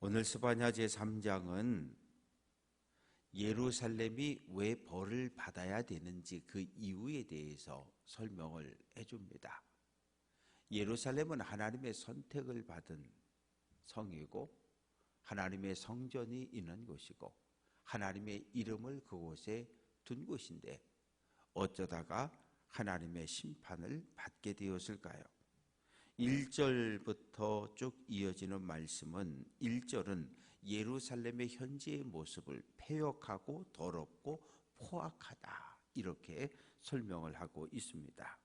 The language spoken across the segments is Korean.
오늘 스바냐 제3장은 예루살렘이 왜 벌을 받아야 되는지 그 이유에 대해서 설명을 해줍니다. 예루살렘은 하나님의 선택을 받은 성이고 하나님의 성전이 있는 곳이고 하나님의 이름을 그곳에 둔 곳인데 어쩌다가 하나님의 심판을 받게 되었을까요? 1절부터 쭉 이어지는 말씀은 1절은 예루살렘의 현재의 모습을 패역하고 더럽고 포악하다 이렇게 설명을 하고 있습니다.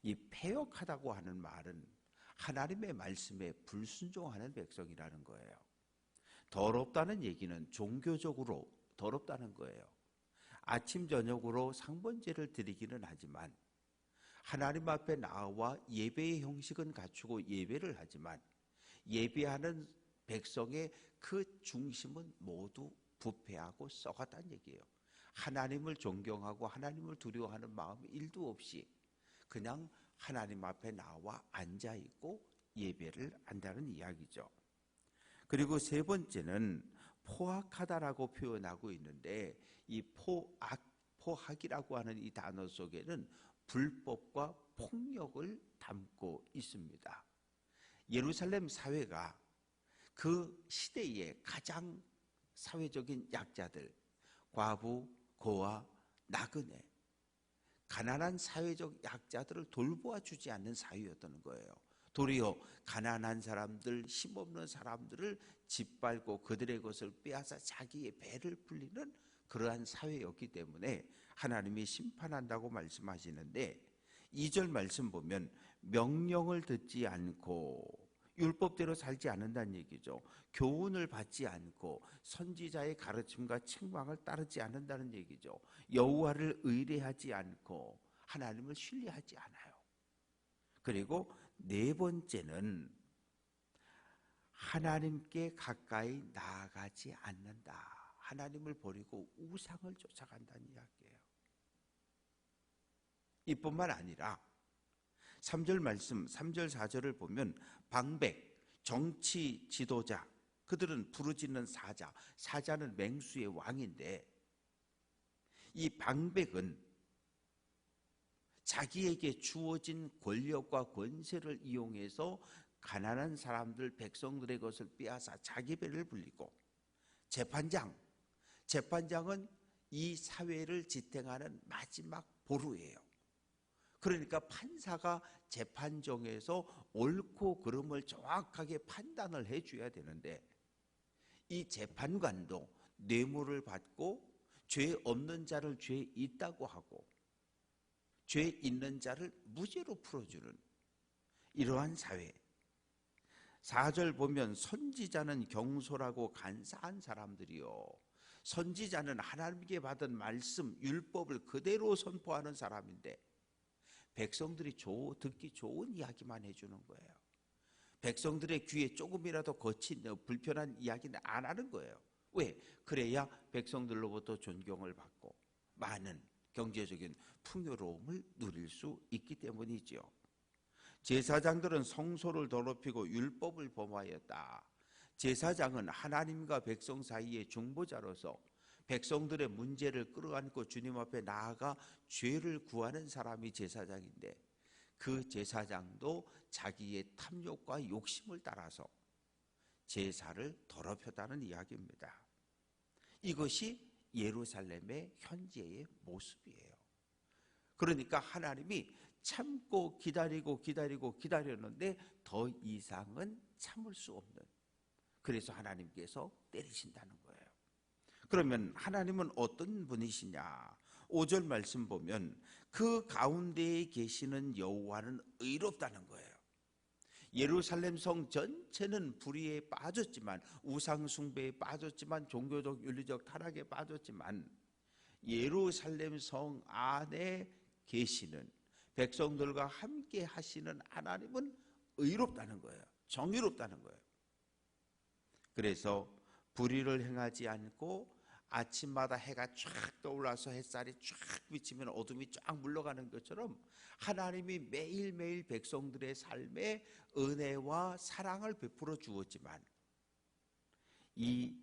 이 패역하다고 하는 말은 하나님의 말씀에 불순종하는 백성이라는 거예요. 더럽다는 얘기는 종교적으로 더럽다는 거예요. 아침 저녁으로 상번제를 드리기는 하지만 하나님 앞에 나와 예배의 형식은 갖추고 예배를 하지만 예배하는 백성의 그 중심은 모두 부패하고 썩었다는 얘기예요. 하나님을 존경하고 하나님을 두려워하는 마음이 1도 없이 그냥 하나님 앞에 나와 앉아있고 예배를 한다는 이야기죠. 그리고 세 번째는 포악하다라고 표현하고 있는데 이 포악이라고 하는 이 단어 속에는 불법과 폭력을 담고 있습니다. 예루살렘 사회가 그 시대의 가장 사회적인 약자들, 과부, 고아, 나그네, 가난한 사회적 약자들을 돌보아 주지 않는 사회였다는 거예요. 도리어 가난한 사람들, 힘없는 사람들을 짓밟고 그들의 것을 빼앗아 자기의 배를 불리는 그러한 사회였기 때문에 하나님이 심판한다고 말씀하시는데 2절 말씀 보면 명령을 듣지 않고 율법대로 살지 않는다는 얘기죠. 교훈을 받지 않고 선지자의 가르침과 책망을 따르지 않는다는 얘기죠. 여호와를 의뢰하지 않고 하나님을 신뢰하지 않아요. 그리고 네 번째는 하나님께 가까이 나아가지 않는다. 하나님을 버리고 우상을 쫓아간다는 이야기예요. 이뿐만 아니라 3절 말씀, 3절 4절을 보면 방백, 정치 지도자, 그들은 부르짖는 사자, 사자는 맹수의 왕인데 이 방백은 자기에게 주어진 권력과 권세를 이용해서 가난한 사람들, 백성들의 것을 빼앗아 자기 배를 불리고 재판장은 이 사회를 지탱하는 마지막 보루예요. 그러니까 판사가 재판정에서 옳고 그름을 정확하게 판단을 해줘야 되는데 이 재판관도 뇌물을 받고 죄 없는 자를 죄 있다고 하고 죄 있는 자를 무죄로 풀어주는 이러한 사회. 4절 보면 선지자는 경솔하고 간사한 사람들이요. 선지자는 하나님께 받은 말씀, 율법을 그대로 선포하는 사람인데 백성들이 듣기 좋은 이야기만 해주는 거예요. 백성들의 귀에 조금이라도 거친 불편한 이야기는 안 하는 거예요. 왜? 그래야 백성들로부터 존경을 받고 많은 경제적인 풍요로움을 누릴 수 있기 때문이죠. 제사장들은 성소를 더럽히고 율법을 범하였다. 제사장은 하나님과 백성 사이의 중보자로서 백성들의 문제를 끌어안고 주님 앞에 나아가 죄를 구하는 사람이 제사장인데 그 제사장도 자기의 탐욕과 욕심을 따라서 제사를 더럽혔다는 이야기입니다. 이것이 예루살렘의 현재의 모습이에요. 그러니까 하나님이 참고 기다렸는데 더 이상은 참을 수 없는, 그래서 하나님께서 때리신다는 거예요. 그러면 하나님은 어떤 분이시냐? 5절 말씀 보면 그 가운데에 계시는 여호와는 의롭다는 거예요. 예루살렘 성 전체는 불의에 빠졌지만, 우상 숭배에 빠졌지만, 종교적 윤리적 타락에 빠졌지만 예루살렘 성 안에 계시는 백성들과 함께 하시는 하나님은 의롭다는 거예요. 정의롭다는 거예요. 그래서 불의를 행하지 않고 아침마다 해가 쫙 떠올라서 햇살이 쫙 비치면 어둠이 쫙 물러가는 것처럼 하나님이 매일매일 백성들의 삶에 은혜와 사랑을 베풀어 주었지만 이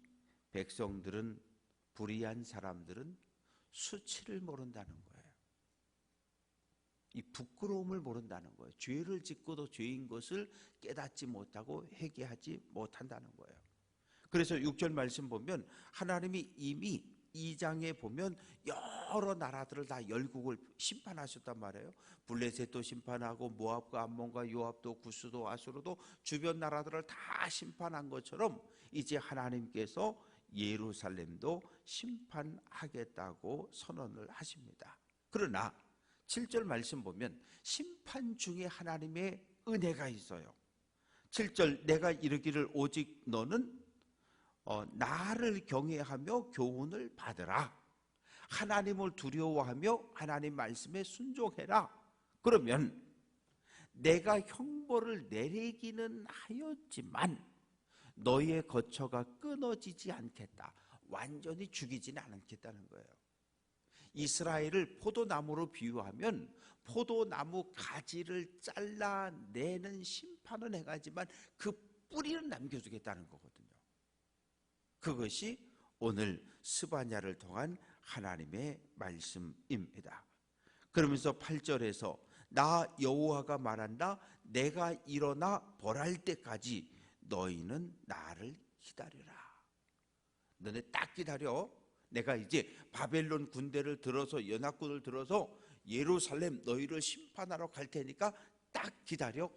백성들은, 불의한 사람들은 수치를 모른다는 거예요. 이 부끄러움을 모른다는 거예요. 죄를 짓고도 죄인 것을 깨닫지 못하고 회개하지 못한다는 거예요. 그래서 6절 말씀 보면 하나님이 이미 2장에 보면 여러 나라들을 다 열국을 심판하셨단 말이에요. 블레셋도 심판하고 모압과 암몬과 요압도 구스도 아수르도 주변 나라들을 다 심판한 것처럼 이제 하나님께서 예루살렘도 심판하겠다고 선언을 하십니다. 그러나 7절 말씀 보면 심판 중에 하나님의 은혜가 있어요. 7절 내가 이르기를 오직 너는 나를 경외하며 교훈을 받으라. 하나님을 두려워하며 하나님 말씀에 순종해라. 그러면 내가 형벌을 내리기는 하였지만 너희의 거처가 끊어지지 않겠다. 완전히 죽이지는 않겠다는 거예요. 이스라엘을 포도나무로 비유하면 포도나무 가지를 잘라내는 심판은 해가지만 그 뿌리는 남겨두겠다는 거거든요. 그것이 오늘 스바냐를 통한 하나님의 말씀입니다. 그러면서 8절에서 나 여호와가 말한다. 내가 일어나 벌할 때까지 너희는 나를 기다려라. 너네 딱 기다려. 내가 이제 바벨론 군대를 들어서 연합군을 들어서 예루살렘 너희를 심판하러 갈 테니까 딱 기다려.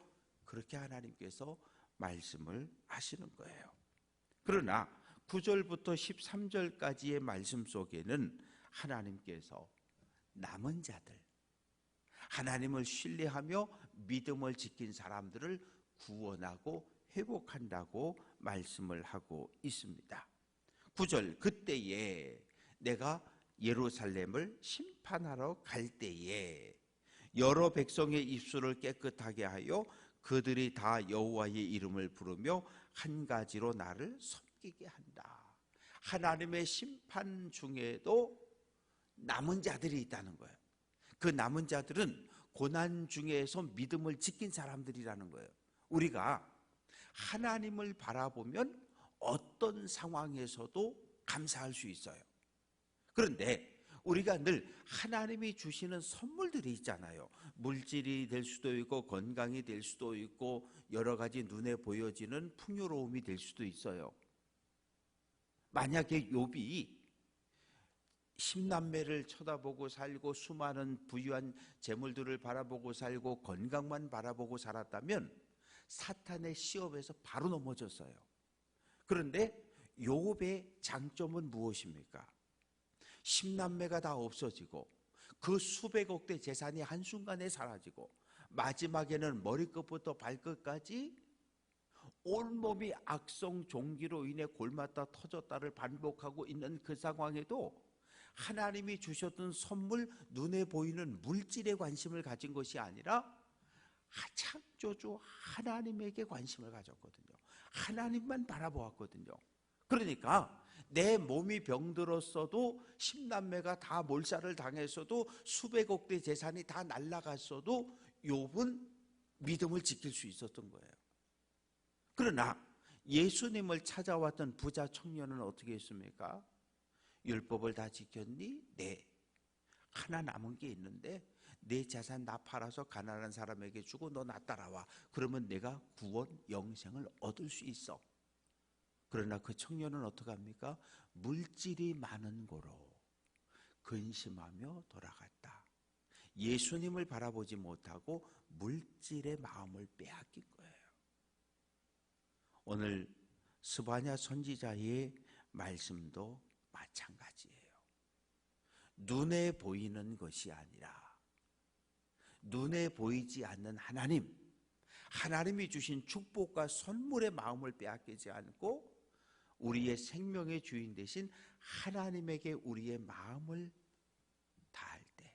그렇게 하나님께서 말씀을 하시는 거예요. 그러나 9절부터 13절까지의 말씀 속에는 하나님께서 남은 자들, 하나님을 신뢰하며 믿음을 지킨 사람들을 구원하고 회복한다고 말씀을 하고 있습니다. 9절 그때에 내가 예루살렘을 심판하러 갈 때에 여러 백성의 입술을 깨끗하게 하여 그들이 다 여호와의 이름을 부르며 한 가지로 나를 섬기게 한다. 하나님의 심판 중에도 남은 자들이 있다는 거예요. 그 남은 자들은 고난 중에서 믿음을 지킨 사람들이라는 거예요. 우리가 하나님을 바라보면 어떤 상황에서도 감사할 수 있어요. 그런데 우리가 늘 하나님이 주시는 선물들이 있잖아요. 물질이 될 수도 있고 건강이 될 수도 있고 여러 가지 눈에 보여지는 풍요로움이 될 수도 있어요. 만약에 욥이 10남매를 쳐다보고 살고 수많은 부유한 재물들을 바라보고 살고 건강만 바라보고 살았다면 사탄의 시험에서 바로 넘어졌어요. 그런데 욥의 장점은 무엇입니까? 10남매가 다 없어지고 그 수백억 대 재산이 한순간에 사라지고 마지막에는 머리끝부터 발끝까지 온몸이 악성 종기로 인해 골맞다 터졌다를 반복하고 있는 그 상황에도 하나님이 주셨던 선물, 눈에 보이는 물질에 관심을 가진 것이 아니라 창조주 하나님에게 관심을 가졌거든요. 하나님만 바라보았거든요. 그러니까 내 몸이 병들었어도 10남매가 다 몰살을 당했어도 수백억 대 재산이 다 날아갔어도 욥은 믿음을 지킬 수 있었던 거예요. 그러나 예수님을 찾아왔던 부자 청년은 어떻게 했습니까? 율법을 다 지켰니? 네. 하나 남은 게 있는데 내 재산 나 팔아서 가난한 사람에게 주고 너 나 따라와. 그러면 내가 구원 영생을 얻을 수 있어. 그러나 그 청년은 어떻게 합니까? 물질이 많은 고로 근심하며 돌아갔다. 예수님을 바라보지 못하고 물질의 마음을 빼앗긴 거예요. 오늘 스바냐 선지자의 말씀도 마찬가지예요. 눈에 보이는 것이 아니라 눈에 보이지 않는 하나님, 하나님이 주신 축복과 선물의 마음을 빼앗기지 않고 우리의 생명의 주인 되신 하나님에게 우리의 마음을 다할 때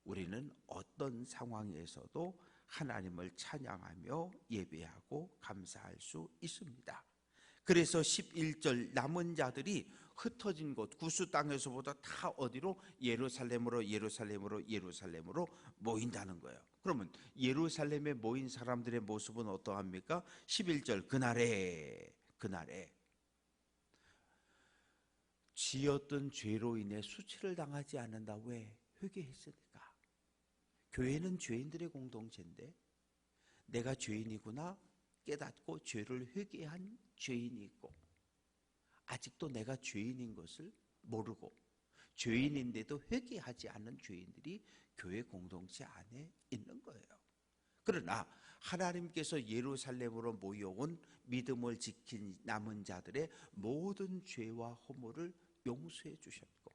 우리는 어떤 상황에서도 하나님을 찬양하며 예배하고 감사할 수 있습니다. 그래서 11절 남은 자들이 흩어진 곳 구스 땅에서보다 다 어디로? 예루살렘으로 예루살렘으로 예루살렘으로 모인다는 거예요. 그러면 예루살렘에 모인 사람들의 모습은 어떠합니까? 11절 그날에 지었던 죄로 인해 수치를 당하지 않는다. 왜? 회개했으니까. 교회는 죄인들의 공동체인데 내가 죄인이구나 깨닫고 죄를 회개한 죄인이 있고, 아직도 내가 죄인인 것을 모르고 죄인인데도 회개하지 않는 죄인들이 교회 공동체 안에 있는 거예요. 그러나 하나님께서 예루살렘으로 모여온 믿음을 지킨 남은 자들의 모든 죄와 허물을 용서해 주셨고,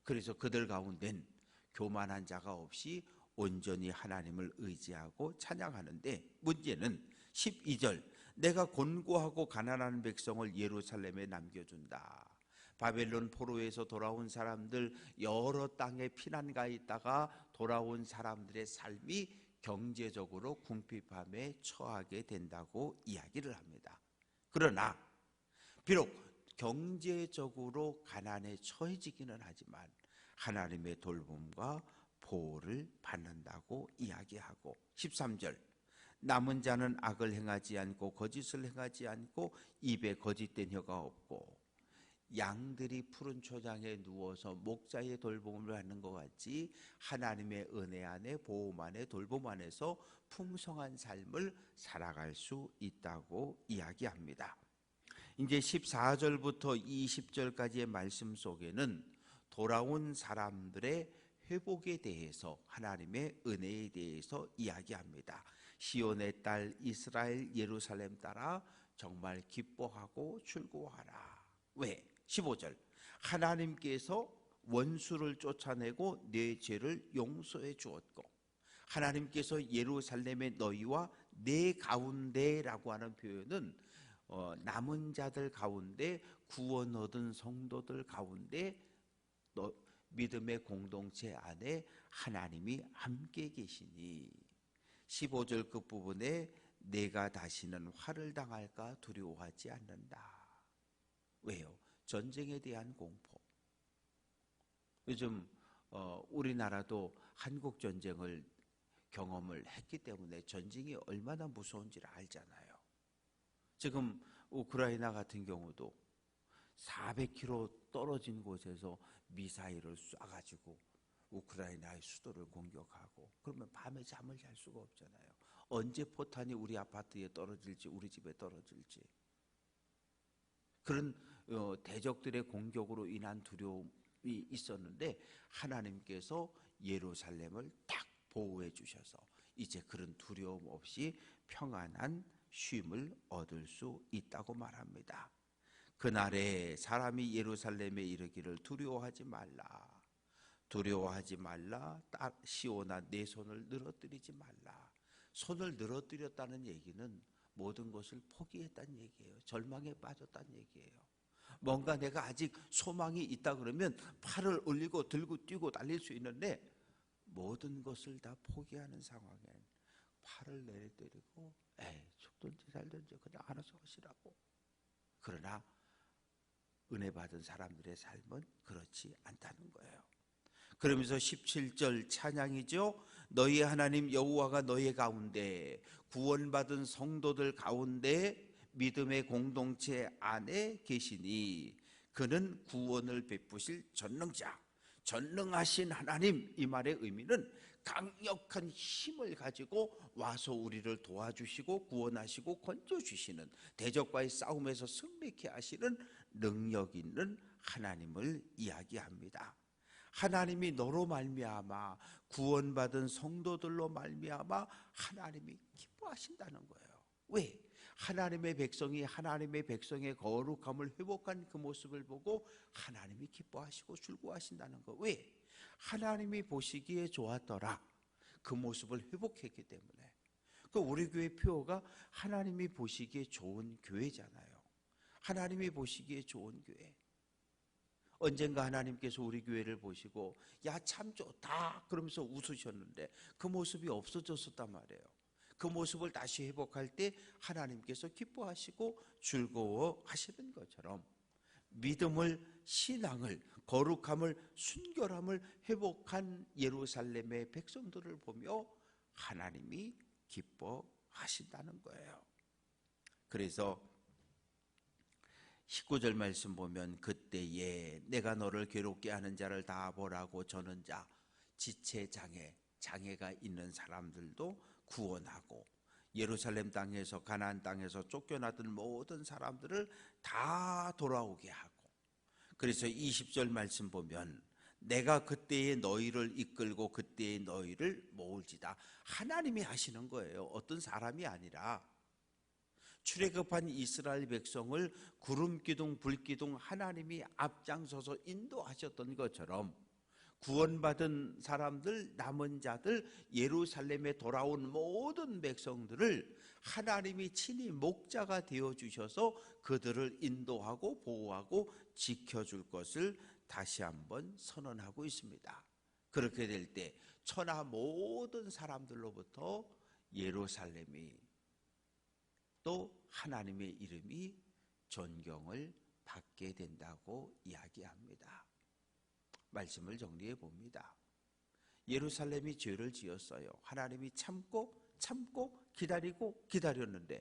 그래서 그들 가운데는 교만한 자가 없이 온전히 하나님을 의지하고 찬양하는데, 문제는 12절, 내가 곤고하고 가난한 백성을 예루살렘에 남겨준다. 바벨론 포로에서 돌아온 사람들, 여러 땅에 피난가 있다가 돌아온 사람들의 삶이 경제적으로 궁핍함에 처하게 된다고 이야기를 합니다. 그러나 비록 경제적으로 가난에 처해지기는 하지만 하나님의 돌봄과 보호를 받는다고 이야기하고, 13절, 남은 자는 악을 행하지 않고 거짓을 행하지 않고 입에 거짓된 혀가 없고, 양들이 푸른 초장에 누워서 목자의 돌봄을 받는 것 같이 하나님의 은혜 안에, 보호 안에, 돌봄 안에서 풍성한 삶을 살아갈 수 있다고 이야기합니다. 이제 14절부터 20절까지의 말씀 속에는 돌아온 사람들의 회복에 대해서, 하나님의 은혜에 대해서 이야기합니다. 시온의 딸 이스라엘 예루살렘 따라 정말 기뻐하고 즐거워하라. 왜? 15절, 하나님께서 원수를 쫓아내고 내 죄를 용서해 주었고, 하나님께서 예루살렘의 너희와 내 가운데라고 하는 표현은 남은 자들 가운데, 구원 얻은 성도들 가운데 믿음의 공동체 안에 하나님이 함께 계시니, 15절 끝부분에 내가 다시는 화를 당할까 두려워하지 않는다. 왜요? 전쟁에 대한 공포. 요즘 우리나라도 한국 전쟁을 경험을 했기 때문에 전쟁이 얼마나 무서운지를 알잖아요. 지금 우크라이나 같은 경우도 400km 떨어진 곳에서 미사일을 쏴가지고 우크라이나의 수도를 공격하고, 그러면 밤에 잠을 잘 수가 없잖아요. 언제 포탄이 우리 아파트에 떨어질지, 우리 집에 떨어질지. 그런 대적들의 공격으로 인한 두려움이 있었는데 하나님께서 예루살렘을 딱 보호해 주셔서 이제 그런 두려움 없이 평안한 쉼을 얻을 수 있다고 말합니다. 그날에 사람이 예루살렘에 이르기를 두려워하지 말라. 두려워하지 말라. 시온아 내 손을 늘어뜨리지 말라. 손을 늘어뜨렸다는 얘기는 모든 것을 포기했다는 얘기예요. 절망에 빠졌다는 얘기예요. 뭔가 내가 아직 소망이 있다 그러면 팔을 올리고 들고 뛰고 달릴 수 있는데, 모든 것을 다 포기하는 상황엔 팔을 내리뜨리고 죽든지 살든지 그냥 알아서 하시라고. 그러나 은혜 받은 사람들의 삶은 그렇지 않다는 거예요. 그러면서 17절 찬양이죠. 너희 하나님 여호와가 너희 가운데, 구원받은 성도들 가운데 믿음의 공동체 안에 계시니 그는 구원을 베푸실 전능자, 전능하신 하나님. 이 말의 의미는 강력한 힘을 가지고 와서 우리를 도와주시고 구원하시고 건져주시는, 대적과의 싸움에서 승리케 하시는 능력 있는 하나님을 이야기합니다. 하나님이 너로 말미암아, 구원받은 성도들로 말미암아 하나님이 기뻐하신다는 거예요. 왜? 하나님의 백성이 하나님의 백성의 거룩함을 회복한 그 모습을 보고 하나님이 기뻐하시고 즐거워하신다는 거. 왜? 하나님이 보시기에 좋았더라. 그 모습을 회복했기 때문에. 그 우리 교회 표어가 하나님이 보시기에 좋은 교회잖아요. 하나님이 보시기에 좋은 교회. 언젠가 하나님께서 우리 교회를 보시고 야 참 좋다 그러면서 웃으셨는데 그 모습이 없어졌었단 말이에요. 그 모습을 다시 회복할 때 하나님께서 기뻐하시고 즐거워하시는 것처럼, 믿음을, 신앙을, 거룩함을, 순결함을 회복한 예루살렘의 백성들을 보며 하나님이 기뻐하신다는 거예요. 그래서 19절 말씀 보면 그때에 내가 너를 괴롭게 하는 자를 다 보라고 저는 자, 장애가 있는 사람들도 구원하고 예루살렘 땅에서 가나안 땅에서 쫓겨나던 모든 사람들을 다 돌아오게 하고, 그래서 20절 말씀 보면 내가 그때에 너희를 이끌고 그때에 너희를 모을지다. 하나님이 하시는 거예요. 어떤 사람이 아니라. 출애굽한 이스라엘 백성을 구름 기둥 불 기둥 하나님이 앞장서서 인도하셨던 것처럼 구원받은 사람들, 남은 자들, 예루살렘에 돌아온 모든 백성들을 하나님이 친히 목자가 되어주셔서 그들을 인도하고 보호하고 지켜줄 것을 다시 한번 선언하고 있습니다. 그렇게 될 때 천하 모든 사람들로부터 예루살렘이 또 하나님의 이름이 존경을 받게 된다고 이야기합니다. 말씀을 정리해 봅니다. 예루살렘이 죄를 지었어요. 하나님이 참고 기다리고 기다렸는데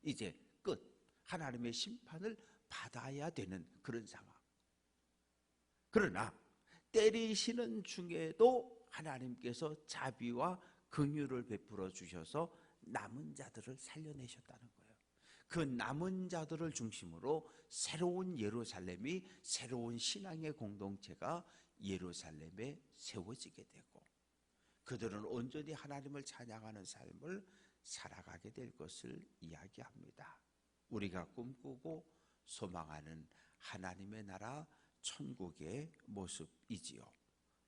이제 끝. 하나님의 심판을 받아야 되는 그런 상황. 그러나 때리시는 중에도 하나님께서 자비와 긍휼을 베풀어 주셔서 남은 자들을 살려내셨다는 거예요. 그 남은 자들을 중심으로 새로운 예루살렘이, 새로운 신앙의 공동체가 예루살렘에 세워지게 되고 그들은 온전히 하나님을 찬양하는 삶을 살아가게 될 것을 이야기합니다. 우리가 꿈꾸고 소망하는 하나님의 나라 천국의 모습이지요.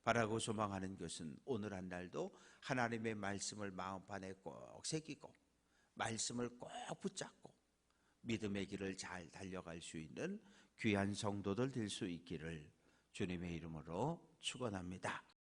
바라고 소망하는 것은 오늘 한 날도 하나님의 말씀을 마음판에 꼭 새기고 말씀을 꼭 붙잡고 믿음의 길을 잘 달려갈 수 있는 귀한 성도들 될 수 있기를 주님의 이름으로 축원합니다.